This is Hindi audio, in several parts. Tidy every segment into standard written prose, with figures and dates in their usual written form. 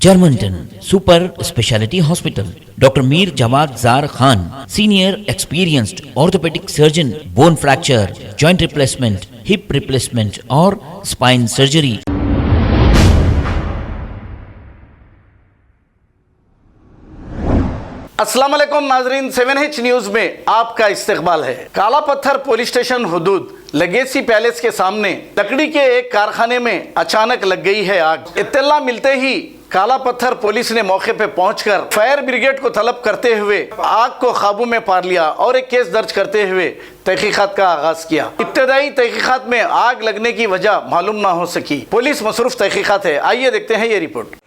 Germanton super speciality hospital, doctor Mir Jawad Zar Khan, senior experienced orthopaedic surgeon, bone fracture, joint replacement, hip replacement और स्पाइन सर्जरी। अस्सलाम वालेकुम नाजरीन, 7H न्यूज में आपका इस्तकबाल है। काला पत्थर पुलिस स्टेशन हुदूद लेगेसी पैलेस के सामने लकड़ी के एक कारखाने में अचानक लग गई है आग। इत्तला मिलते ही काला पत्थर पुलिस ने मौके पे पहुंचकर फायर ब्रिगेड को तलब करते हुए आग को काबू में पा लिया और एक केस दर्ज करते हुए तहकीकात का आगाज किया। इब्तदाई तहकीकात में आग लगने की वजह मालूम ना हो सकी। पुलिस मसरूफ तहकीकात है। आइए देखते हैं ये रिपोर्ट।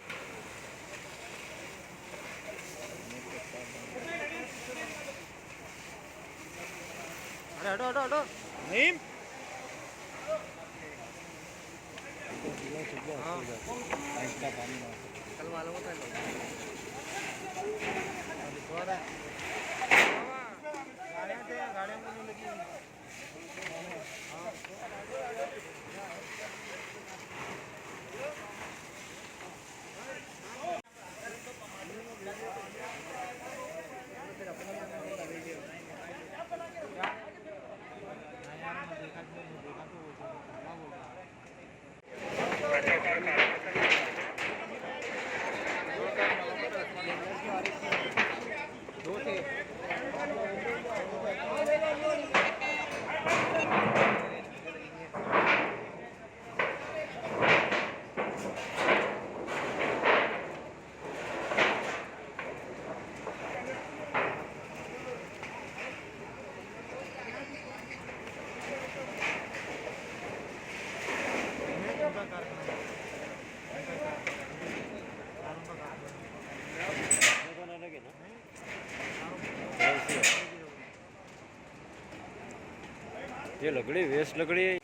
ये लकड़ी वेस्ट लकड़ी है।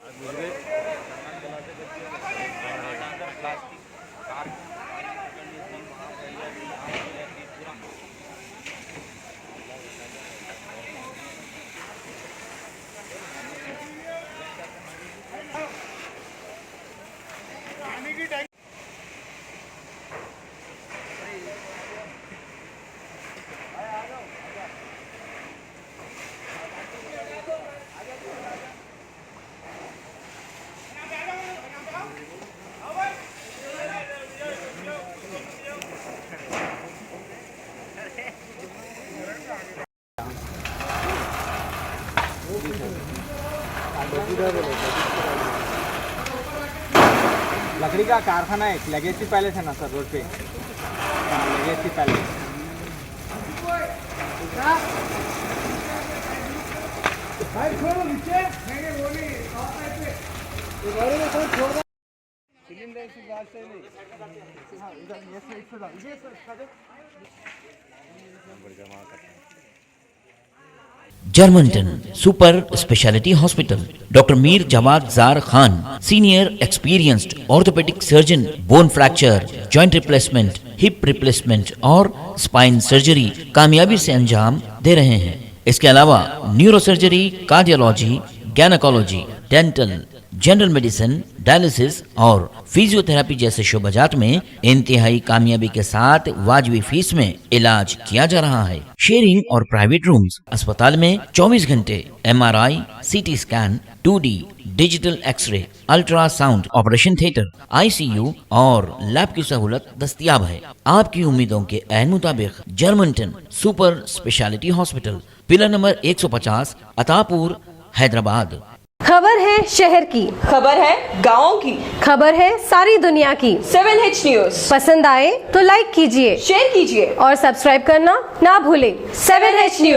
लकड़ी का कारखाना है, लेगेसी पैलेस है ना सर, रोड पे legacy palace. Germanten super speciality hospital, doctor Mir Jawad Zar Khan, senior experienced orthopaedic surgeon, bone fracture, joint replacement, hip replacement और स्पाइन सर्जरी कामयाबी से अंजाम दे रहे हैं। इसके अलावा neuro surgery, cardiology, gynaecology, dental, general medicine, dialysis और फिजियोथेरेपी जैसे शोबाजात में इंतहाई कामयाबी के साथ वाजबी फीस में इलाज किया जा रहा है। शेयरिंग और प्राइवेट रूम्स, अस्पताल में 24 घंटे MRI, CT scan, 2D digital x-ray, ultrasound, operation theatre, ICU और लैब की सहूलत दस्तयाब है। आपकी उम्मीदों के ऐन मुताबिक Germanten super speciality hospital, pillar number 150, Attapur, Hyderabad. खबर है शहर की, खबर है गाँव की, खबर है सारी दुनिया की। 7H न्यूज पसंद आए तो लाइक कीजिए, शेयर कीजिए और सब्सक्राइब करना ना भूलें। 7H news.